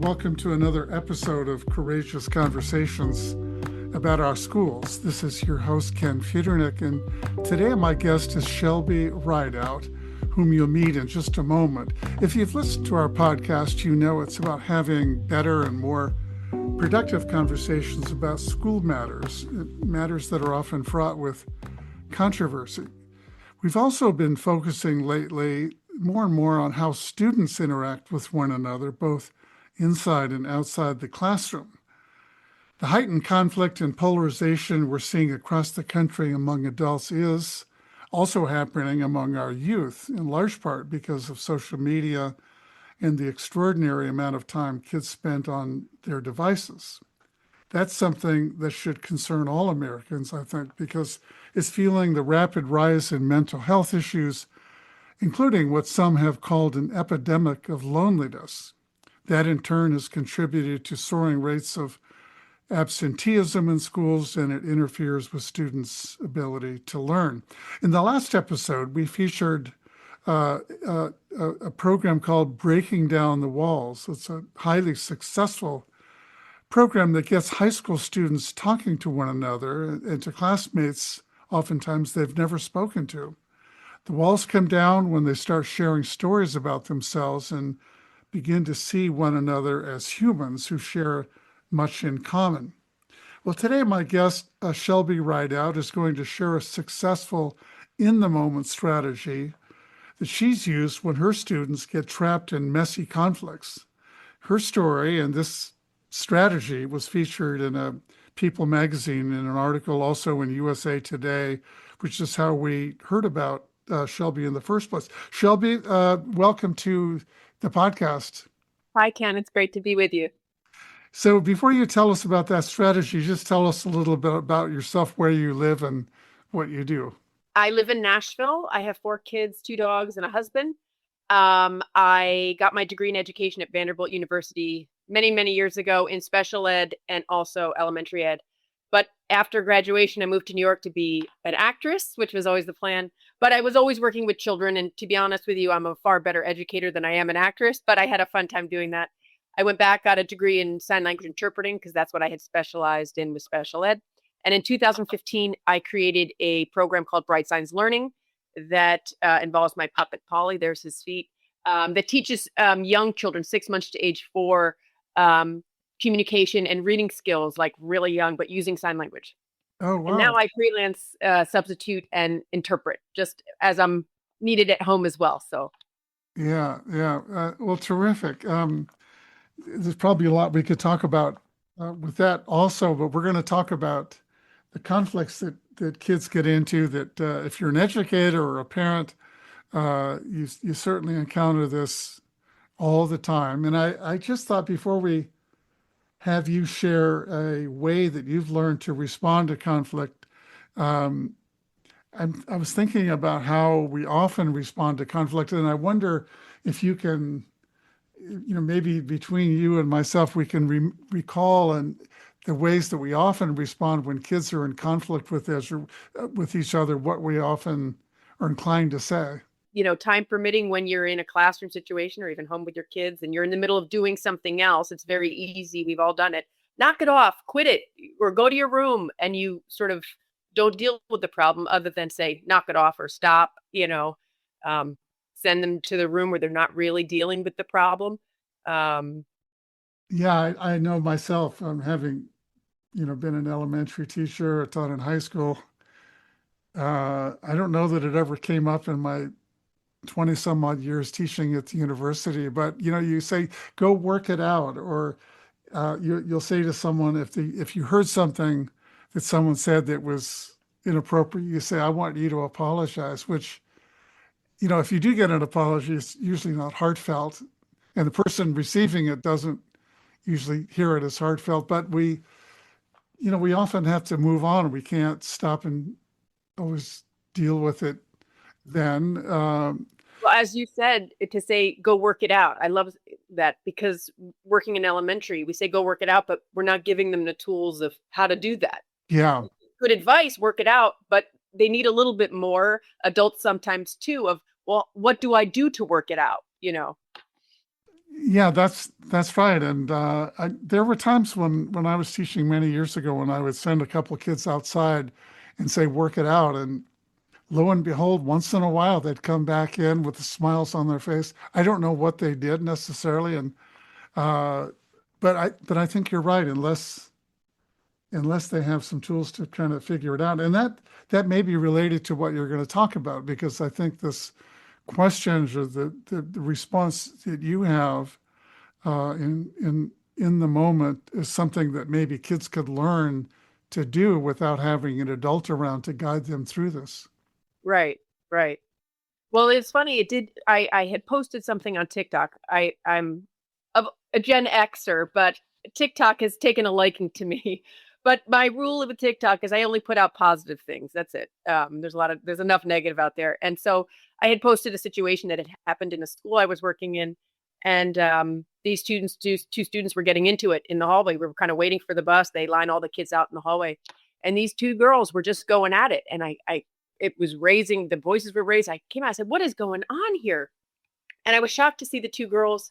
welcome to another episode of Courageous Conversations about our schools. This is your host, Ken Futernick, and today my guest is Shelby Rideout, whom you'll meet in just a moment. If you've listened to our podcast, you know it's about having better and more productive conversations about school matters, matters that are often fraught with controversy. We've also been focusing lately more and more on how students interact with one another, both inside and outside the classroom. The heightened conflict and polarization we're seeing across the country among adults is also happening among our youth, in large part because of social media and the extraordinary amount of time kids spend on their devices. That's something that should concern all Americans, I think, because it's fueling the rapid rise in mental health issues, including what some have called an epidemic of loneliness. That in turn has contributed to soaring rates of absenteeism in schools, and it interferes with students' ability to learn. In the last episode, we featured a program called Breaking Down the Walls. It's a highly successful program that gets high school students talking to one another and to classmates oftentimes they've never spoken to. The walls come down when they start sharing stories about themselves and begin to see one another as humans who share much in common. Well, today my guest, Shelby Rideout, is going to share a successful in-the-moment strategy that she's used when her students get trapped in messy conflicts. Her story and this strategy was featured in a People magazine in an article also in USA Today, which is how we heard about Shelby in the first place. Shelby, welcome to the podcast. Hi, Ken. It's great to be with you. So before you tell us about that strategy, just tell us a little bit about yourself, where you live and what you do. I live in Nashville. I have 4 kids, 2 dogs, and a husband. I got my degree in education at Vanderbilt University many, many years ago in special ed and also elementary ed. But after graduation, I moved to New York to be an actress, which was always the plan. But I was always working with children. And to be honest with you, I'm a far better educator than I am an actress, but I had a fun time doing that. I went back, got a degree in sign language interpreting because that's what I had specialized in with special ed. And in 2015, I created a program called Bright Signs Learning that involves my puppet, Polly, there's his feet, that teaches young children 6 months to age 4 communication and reading skills, like really young, but using sign language. Oh, wow. And now I freelance, substitute, and interpret just as I'm needed at home as well. So, Yeah. Well, terrific. There's probably a lot we could talk about with that also, but we're going to talk about the conflicts that kids get into that if you're an educator or a parent, you certainly encounter this all the time. And I just thought before we have you share a way that you've learned to respond to conflict, I was thinking about how we often respond to conflict, and I wonder if you can, maybe between you and myself, we can recall and the ways that we often respond when kids are in conflict with each other, what we often are inclined to say. Time permitting, when you're in a classroom situation or even home with your kids and you're in the middle of doing something else, it's very easy. We've all done it. Knock it off, quit it, or go to your room, and you sort of don't deal with the problem other than say, knock it off or stop, send them to the room where they're not really dealing with the problem. Yeah, I know myself, having, been an elementary teacher, I taught in high school. I don't know that it ever came up in my 20 some odd years teaching at the university, but you say, go work it out, or you'll say to someone, if you heard something that someone said that was inappropriate, you say, I want you to apologize, which, if you do get an apology, it's usually not heartfelt, and the person receiving it doesn't usually hear it as heartfelt, but we often have to move on. We can't stop and always deal with it then. Well, as you said, to say, go work it out. I love that, because working in elementary, we say, go work it out, but we're not giving them the tools of how to do that. Yeah. Good advice, work it out, but they need a little bit more, adults sometimes too, of, well, what do I do to work it out? Yeah, that's right. And there were times when I was teaching many years ago when I would send a couple of kids outside and say, work it out. And lo and behold, once in a while, they'd come back in with the smiles on their face. I don't know what they did necessarily. And uh, but I think you're right, unless they have some tools to kind of figure it out. And that may be related to what you're going to talk about, because I think this questions or the response that you have in the moment is something that maybe kids could learn to do without having an adult around to guide them through this. Right, right. Well, it's funny. It did. I had posted something on TikTok. I'm of a Gen Xer, but TikTok has taken a liking to me. But my rule with TikTok is I only put out positive things. That's it. There's enough negative out there. And so I had posted a situation that had happened in a school I was working in, and these two students were getting into it in the hallway. We were kind of waiting for the bus. They line all the kids out in the hallway, and these two girls were just going at it. And I it was raising, the voices were raised. I came out, I said, what is going on here? And I was shocked to see the two girls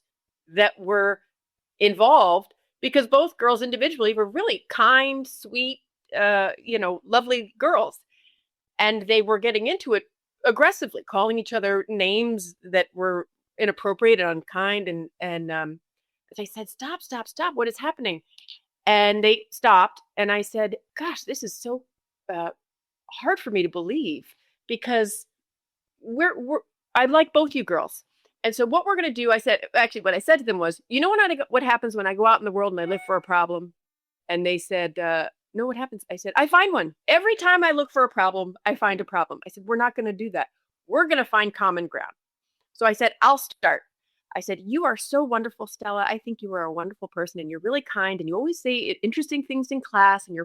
that were involved, because both girls individually were really kind, sweet, lovely girls. And they were getting into it aggressively, calling each other names that were inappropriate and unkind. And as I said, stop, stop, stop. What is happening? And they stopped. And I said, gosh, this is so uh, hard for me to believe, because we're I like both you girls. And so what we're going to do, I said, actually, what I said to them was, what happens when I go out in the world and I look for a problem? And they said, no, what happens? I said, I find one. Every time I look for a problem, I find a problem. I said, we're not going to do that. We're going to find common ground. So I said, I'll start. I said, you are so wonderful, Stella. I think you are a wonderful person, and you're really kind, and you always say interesting things in class, and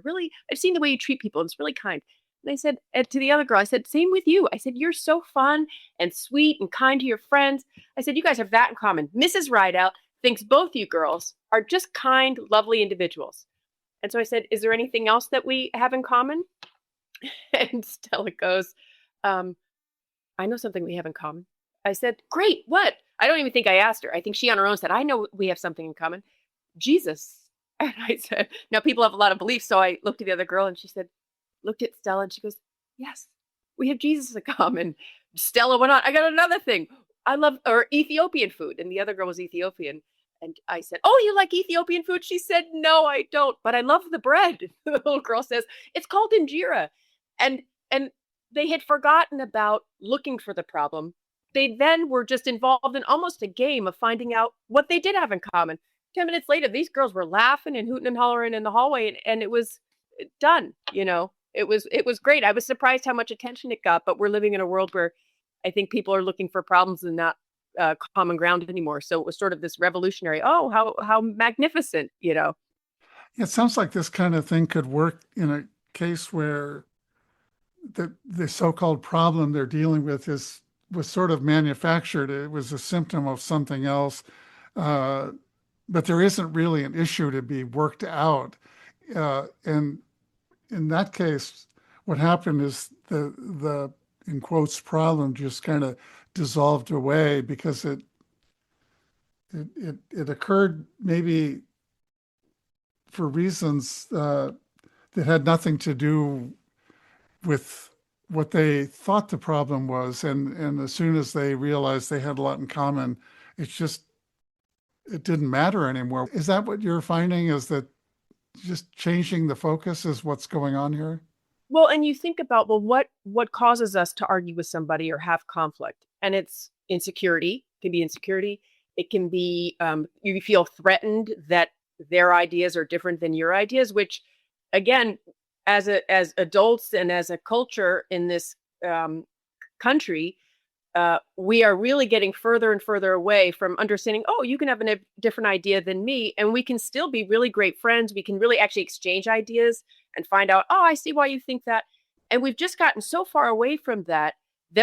I've seen the way you treat people, and it's really kind. And I said, and to the other girl, I said, same with you. I said, you're so fun and sweet and kind to your friends. I said, you guys have that in common. Mrs. Rideout thinks both you girls are just kind, lovely individuals. And so I said, is there anything else that we have in common? And Stella goes, I know something we have in common. I said, great, what? I don't even think I asked her. I think she on her own said, I know we have something in common. Jesus. And I said, now people have a lot of beliefs. So I looked at the other girl and she said, looked at Stella and she goes, yes, we have Jesus in common. Stella went on, I got another thing. I love Ethiopian food. And the other girl was Ethiopian. And I said, oh, you like Ethiopian food? She said, no, I don't, but I love the bread. The little girl says, it's called injera. And they had forgotten about looking for the problem. They then were just involved in almost a game of finding out what they did have in common. 10 minutes later, these girls were laughing and hooting and hollering in the hallway, and it was done. It was great. I was surprised how much attention it got, but we're living in a world where I think people are looking for problems and not common ground anymore. So it was sort of this revolutionary. Oh, how magnificent. It sounds like this kind of thing could work in a case where the so-called problem they're dealing with was sort of manufactured. It was a symptom of something else, but there isn't really an issue to be worked out. And in that case, what happened is the in quotes problem just kind of dissolved away because it occurred maybe for reasons that had nothing to do with what they thought the problem was. And as soon as they realized they had a lot in common, it didn't matter anymore. Is that what you're finding, is that just changing the focus is what's going on here? Well, and you think about, well, what causes us to argue with somebody or have conflict? And it's insecurity. It can be insecurity. It can be you feel threatened that their ideas are different than your ideas, which, again, as adults and as a culture in this country, we are really getting further and further away from understanding, oh, you can have a different idea than me, and we can still be really great friends. We can really actually exchange ideas and find out, oh, I see why you think that. And we've just gotten so far away from that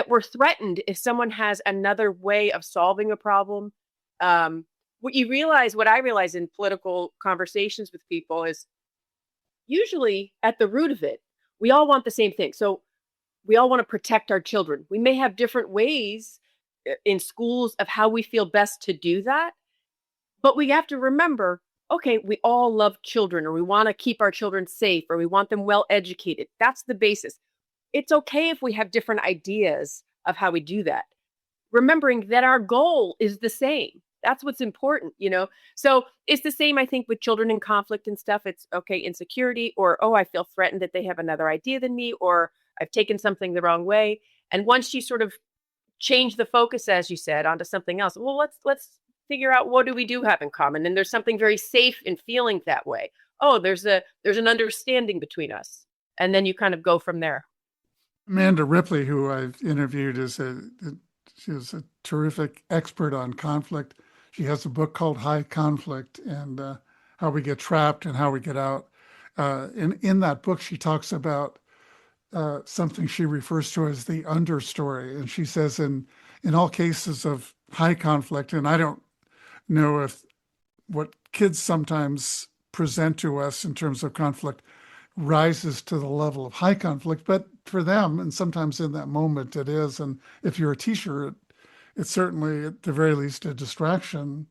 we're threatened if someone has another way of solving a problem. What I realize in political conversations with people is usually at the root of it, we all want the same thing. So we all want to protect our children. We may have different ways in schools of how we feel best to do that. But we have to remember, okay, we all love children, or we want to keep our children safe, or we want them well educated. That's the basis. It's okay if we have different ideas of how we do that, remembering that our goal is the same. That's what's important. So it's the same, I think, with children in conflict and stuff. It's okay, insecurity, or, oh, I feel threatened that they have another idea than me, or I've taken something the wrong way. And once you sort of change the focus, as you said, onto something else, well, let's figure out, what do we do have in common? And there's something very safe in feeling that way. Oh, there's an understanding between us. And then you kind of go from there. Amanda Ripley, who I've interviewed, she's a terrific expert on conflict. She has a book called High Conflict, and how we get trapped and how we get out. In that book, she talks about something she refers to as the understory. And she says in all cases of high conflict, and I don't know if what kids sometimes present to us in terms of conflict rises to the level of high conflict, but for them, and sometimes in that moment it is. And if you're a teacher, it's certainly at the very least a distraction.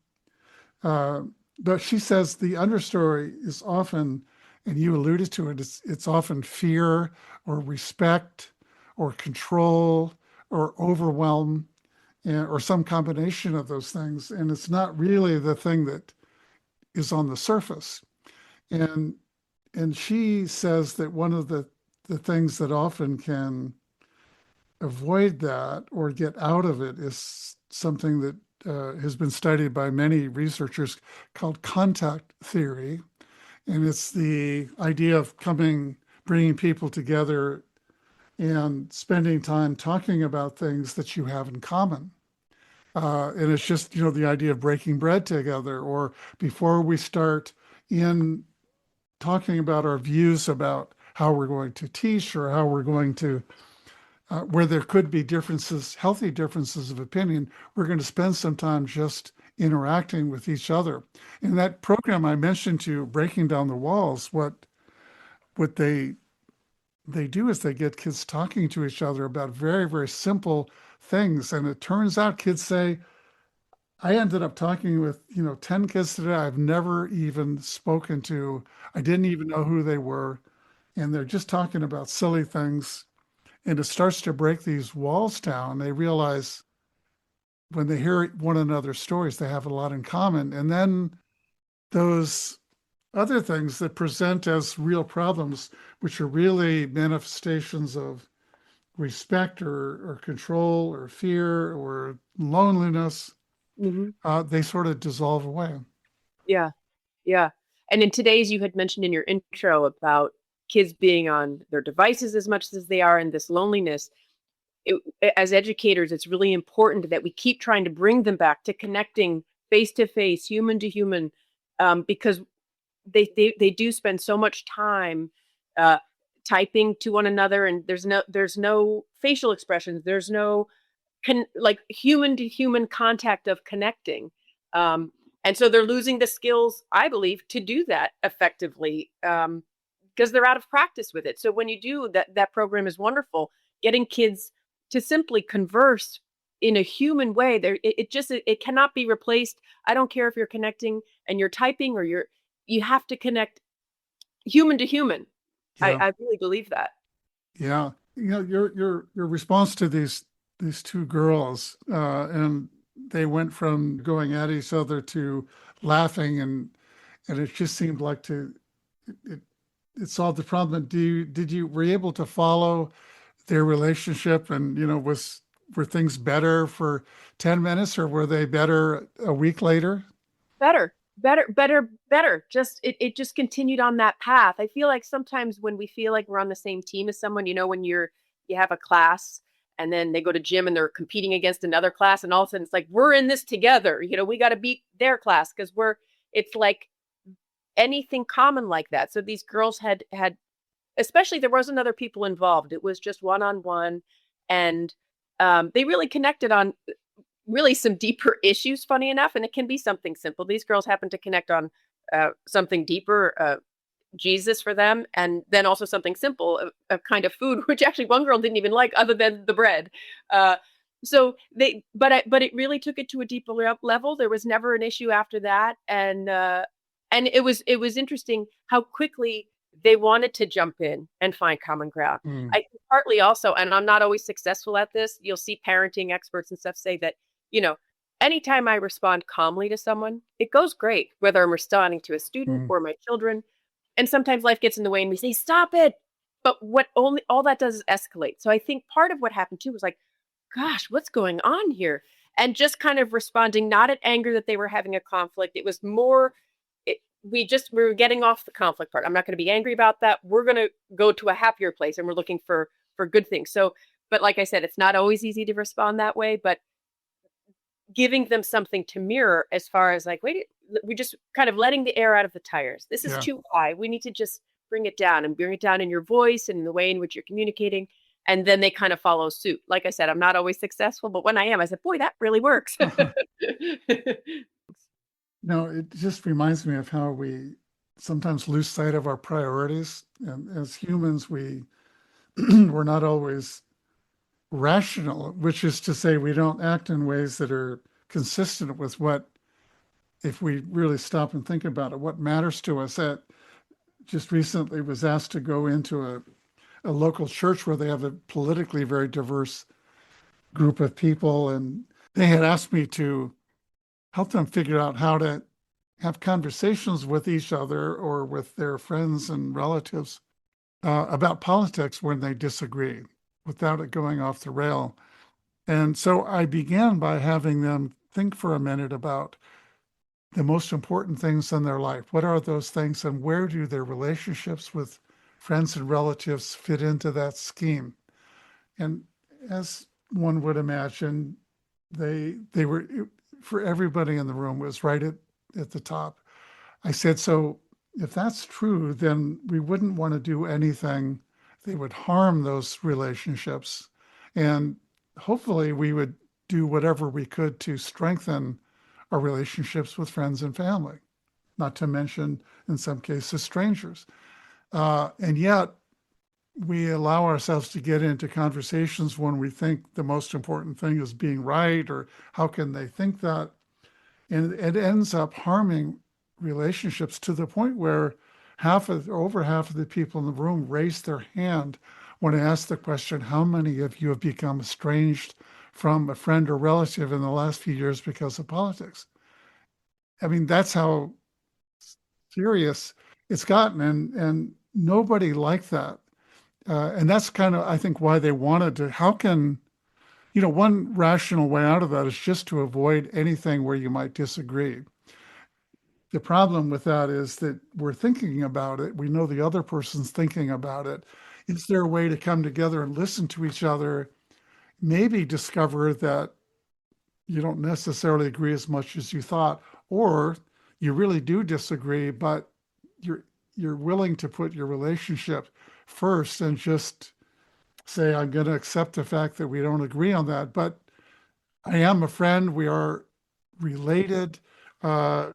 But she says the understory is often, and you alluded to it, it's often fear or respect or control or overwhelm, or some combination of those things. And it's not really the thing that is on the surface. And she says that one of the things that often can avoid that or get out of it is something that has been studied by many researchers called contact theory. And it's the idea of bringing people together and spending time talking about things that you have in common. And it's just, the idea of breaking bread together, or before we start in talking about our views about how we're going to teach, or how we're going to, where there could be differences, healthy differences of opinion, we're going to spend some time just interacting with each other. In that program I mentioned to you, Breaking Down the Walls, what they do is they get kids talking to each other about very, very simple things. And it turns out kids say, I ended up talking with, 10 kids today I've never even spoken to. I didn't even know who they were. And they're just talking about silly things. And it starts to break these walls down. They realize when they hear one another's stories, they have a lot in common. And then those other things that present as real problems, which are really manifestations of respect or control or fear or loneliness, Mm-hmm. they sort of dissolve away. Yeah. Yeah. And in today's, you had mentioned in your intro about kids being on their devices as much as they are in this loneliness. As educators, it's really important that we keep trying to bring them back to connecting face to face, human to human, because they do spend so much time typing to one another, and there's no facial expressions, there's no like human to human contact of connecting. And so they're losing the skills, I believe, to do that effectively, because they're out of practice with it. So when you do that program is wonderful, getting kids to simply converse in a human way. It cannot be replaced. I don't care if you're connecting and you're typing, or you have to connect human to human. Yeah, I really believe that. yeah. Your response to these two girls, and they went from going at each other to laughing, and it just seemed like it, it solved the problem. Were you able to follow their relationship, and were things better for 10 minutes, or were they better a week later? Better. Just it just continued on that path. I feel like sometimes when we feel like we're on the same team as someone, when you have a class and then they go to gym and they're competing against another class, and all of a sudden it's like, we're in this together. We got to beat their class because it's like anything common like that. So these girls had, especially, there wasn't other people involved. It was just one-on-one, and they really connected on really some deeper issues, funny enough. And it can be something simple. These girls happen to connect on something deeper, Jesus for them, and then also something simple, a kind of food, which actually one girl didn't even like other than the bread. but it really took it to a deeper level. There was never an issue after that. And it was interesting how quickly they wanted to jump in and find common ground. Mm, I think partly also, and I'm not always successful at this, you'll see parenting experts and stuff say that, you know, anytime I respond calmly to someone, it goes great, whether I'm responding to a student mm, or my children. And sometimes life gets in the way and we say, stop it. But what only all that does is escalate. So I think part of what happened too was like, gosh, what's going on here? And just kind of responding not at anger that they were having a conflict. It was more, we were getting off the conflict part. I'm not going to be angry about that. We're going to go to a happier place and we're looking for good things. So, but like I said, it's not always easy to respond that way, but giving them something to mirror as far as like, wait, we're just kind of letting the air out of the tires. This is yeah. too high. We need to just bring it down and bring it down in your voice and in the way in which you're communicating. And then they kind of follow suit. Like I said, I'm not always successful, but when I am, I said, boy, that really works. No, it just reminds me of how we sometimes lose sight of our priorities. And as humans, we're not always rational, which is to say we don't act in ways that are consistent with what, if we really stop and think about it, what matters to us. That just recently was asked to go into a local church where they have a politically very diverse group of people. And they had asked me to help them figure out how to have conversations with each other or with their friends and relatives about politics when they disagree without it going off the rail. And so I began by having them think for a minute about the most important things in their life. What are those things, and where do their relationships with friends and relatives fit into that scheme? And as one would imagine, they were, for everybody in the room, was right at the top. I said, so if that's true, then we wouldn't want to do anything that would harm those relationships. And hopefully we would do whatever we could to strengthen our relationships with friends and family, not to mention, in some cases, strangers. And yet, we allow ourselves to get into conversations when we think the most important thing is being right, or how can they think that? And it ends up harming relationships to the point where over half of the people in the room raise their hand when I ask the question, how many of you have become estranged from a friend or relative in the last few years because of politics? I mean, that's how serious it's gotten, and nobody liked that. And that's kind of, I think, why they wanted to, how can, one rational way out of that is just to avoid anything where you might disagree. The problem with that is that we're thinking about it. We know the other person's thinking about it. Is there a way to come together and listen to each other, maybe discover that you don't necessarily agree as much as you thought, or you really do disagree, but you're willing to put your relationship first and just say, I'm going to accept the fact that we don't agree on that, but I am a friend. We are related. Uh,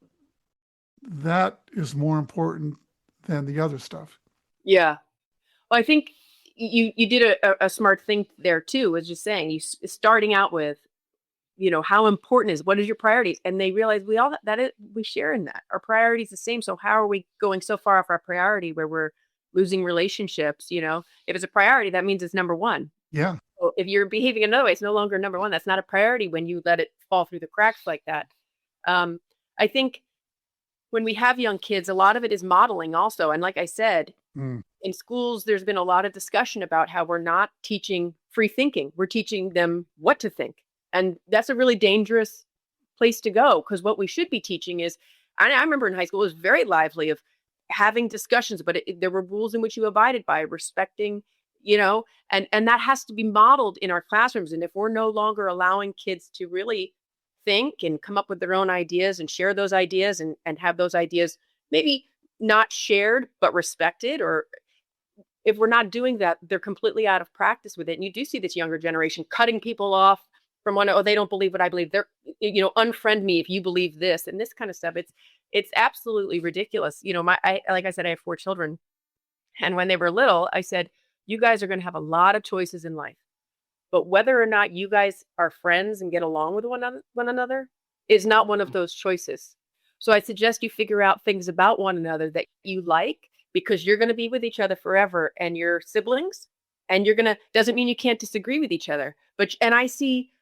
that is more important than the other stuff. Yeah. Well, I think you did a smart thing there too, was just saying starting out with, how important is, what is your priorities? And they realize we share in that. Our priorities the same. So how are we going so far off our priority where we're losing relationships? If it's a priority, that means it's number one. Yeah. So if you're behaving another way, it's no longer number one. That's not a priority when you let it fall through the cracks like that. I think when we have young kids, a lot of it is modeling also. And like I said, in schools, there's been a lot of discussion about how we're not teaching free thinking. We're teaching them what to think. And that's a really dangerous place to go, because what we should be teaching is, I remember in high school, it was very lively of having discussions, but there were rules in which you abided by, respecting, and that has to be modeled in our classrooms. And if we're no longer allowing kids to really think and come up with their own ideas and share those ideas and have those ideas maybe not shared, but respected, or if we're not doing that, they're completely out of practice with it. And you do see this younger generation cutting people off from they don't believe what I believe. They're, unfriend me if you believe this and this kind of stuff. It's absolutely ridiculous. Like I said, I have 4 children. And when they were little, I said, you guys are going to have a lot of choices in life. But whether or not you guys are friends and get along with one another is not one of those choices. So I suggest you figure out things about one another that you like, because you're going to be with each other forever and you're siblings, and doesn't mean you can't disagree with each other. And I see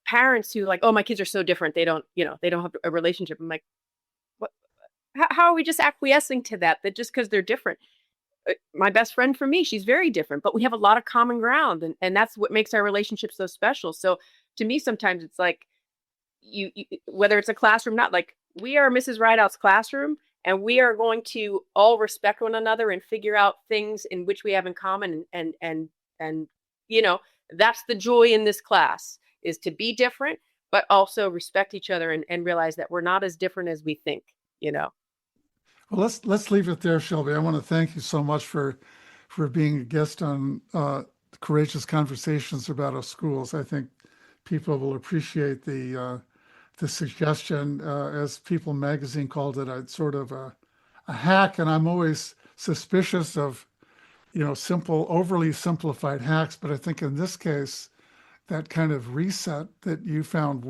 parents who like, oh, my kids are so different. They don't have a relationship. I'm like, what? How are we just acquiescing to that just because they're different? My best friend, for me, she's very different, but we have a lot of common ground, and that's what makes our relationship so special. So to me, sometimes it's like you whether it's a classroom, not like we are Mrs. Rideout's classroom, and we are going to all respect one another and figure out things in which we have in common, and that's the joy in this class, is to be different but also respect each other, and realize that we're not as different as we think, you know. Well, let's leave it there, Shelby. I want to thank you so much for being a guest on Courageous Conversations about our schools. I think people will appreciate the suggestion. As People Magazine called it, I'd sort of a hack, and I'm always suspicious of overly simplified hacks. But I think in this case, that kind of reset that you found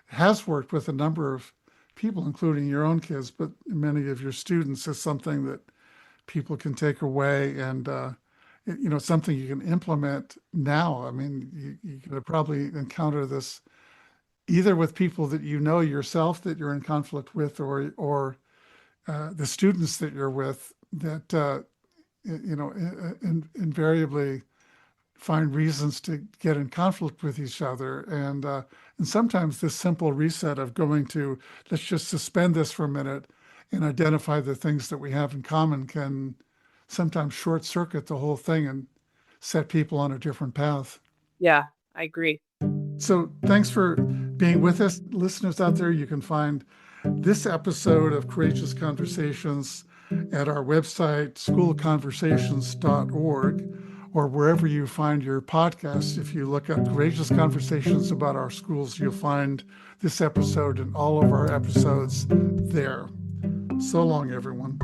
has worked with a number of people, including your own kids, but many of your students, is something that people can take away, and something you can implement now. I mean, you could probably encounter this either with people that you know yourself that you're in conflict with, or the students that you're with that invariably find reasons to get in conflict with each other. And sometimes this simple reset of going to, let's just suspend this for a minute and identify the things that we have in common, can sometimes short circuit the whole thing and set people on a different path. Yeah, I agree. So thanks for being with us. Listeners out there, you can find this episode of Courageous Conversations at our website, schoolconversations.org, or wherever you find your podcasts. If you look up Courageous Conversations about our schools, you'll find this episode and all of our episodes there. So long, everyone.